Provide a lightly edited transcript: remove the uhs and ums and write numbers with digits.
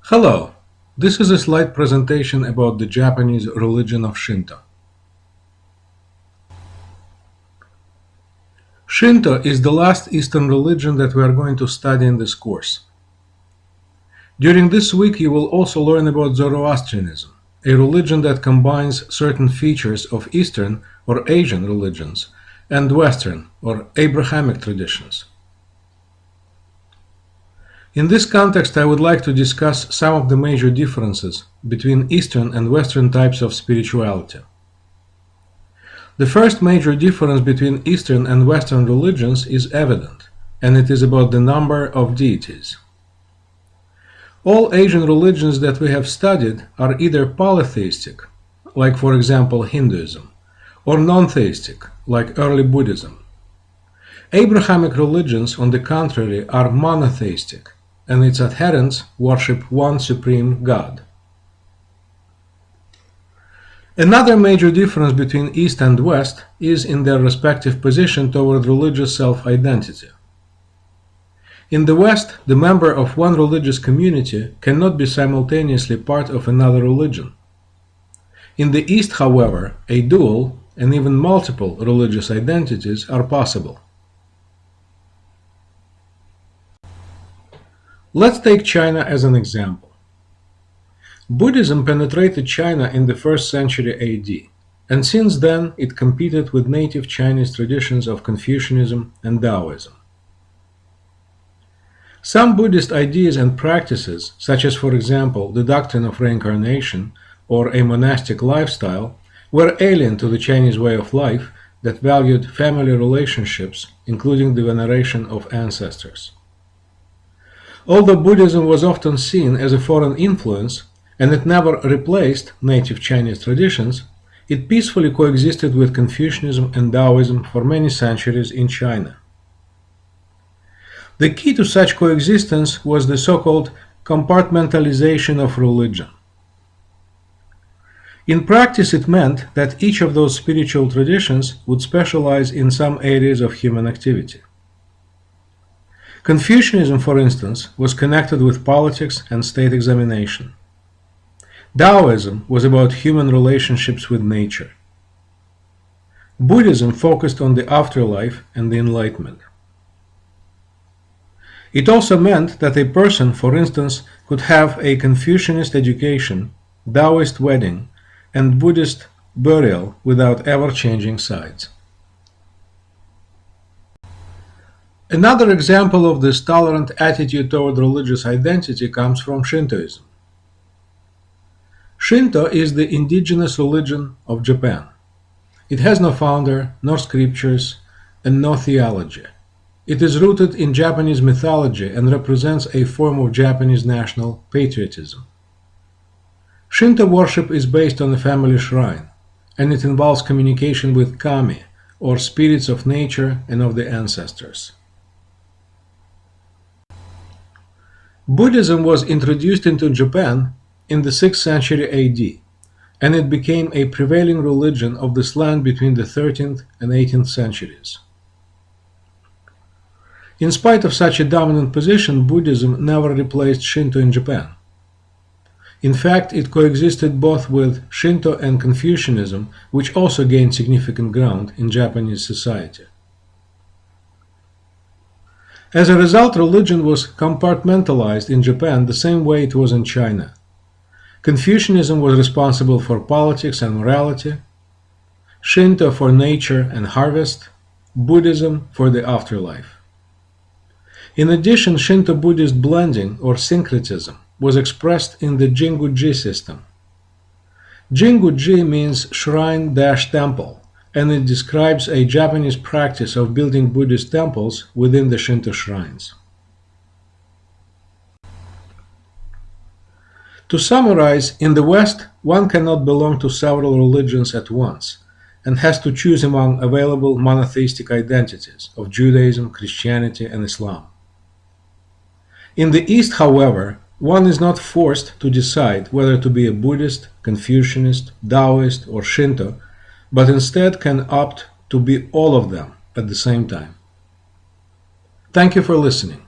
Hello, this is a slide presentation about the Japanese religion of Shinto. Shinto is the last Eastern religion that we are going to study in this course. During this week you will also learn about Zoroastrianism, a religion that combines certain features of Eastern or Asian religions and Western or Abrahamic traditions. In this context, I would like to discuss some of the major differences between Eastern and Western types of spirituality. The first major difference between Eastern and Western religions is evident, and it is about the number of deities. All Asian religions that we have studied are either polytheistic, like for example Hinduism, or non-theistic, like early Buddhism. Abrahamic religions, on the contrary, are monotheistic, and its adherents worship one supreme God. Another major difference between East and West is in their respective position toward religious self-identity. In the West, the member of one religious community cannot be simultaneously part of another religion. In the East, however, a dual and even multiple religious identities are possible. Let's take China as an example. Buddhism penetrated China in the 1st century AD, and since then it competed with native Chinese traditions of Confucianism and Daoism. Some Buddhist ideas and practices, such as for example the doctrine of reincarnation or a monastic lifestyle, were alien to the Chinese way of life that valued family relationships, including the veneration of ancestors. Although Buddhism was often seen as a foreign influence, and it never replaced native Chinese traditions, it peacefully coexisted with Confucianism and Daoism for many centuries in China. The key to such coexistence was the so-called compartmentalization of religion. In practice, it meant that each of those spiritual traditions would specialize in some areas of human activity. Confucianism, for instance, was connected with politics and state examination. Daoism was about human relationships with nature. Buddhism focused on the afterlife and the enlightenment. It also meant that a person, for instance, could have a Confucianist education, Daoist wedding, and Buddhist burial without ever changing sides. Another example of this tolerant attitude toward religious identity comes from Shintoism. Shinto is the indigenous religion of Japan. It has no founder, nor scriptures, and no theology. It is rooted in Japanese mythology and represents a form of Japanese national patriotism. Shinto worship is based on a family shrine, and it involves communication with kami, or spirits of nature and of the ancestors. Buddhism was introduced into Japan in the 6th century AD, and it became a prevailing religion of this land between the 13th and 18th centuries. In spite of such a dominant position, Buddhism never replaced Shinto in Japan. In fact, it coexisted both with Shinto and Confucianism, which also gained significant ground in Japanese society. As a result, religion was compartmentalized in Japan the same way it was in China. Confucianism was responsible for politics and morality, Shinto for nature and harvest, Buddhism for the afterlife. In addition, Shinto-Buddhist blending or syncretism was expressed in the Jingu-ji system. Jingu-ji means shrine-temple, and it describes a Japanese practice of building Buddhist temples within the Shinto shrines. To summarize, in the West, one cannot belong to several religions at once, and has to choose among available monotheistic identities of Judaism, Christianity, and Islam. In the East, however, one is not forced to decide whether to be a Buddhist, Confucianist, Daoist, or Shinto, but instead can opt to be all of them at the same time. Thank you for listening.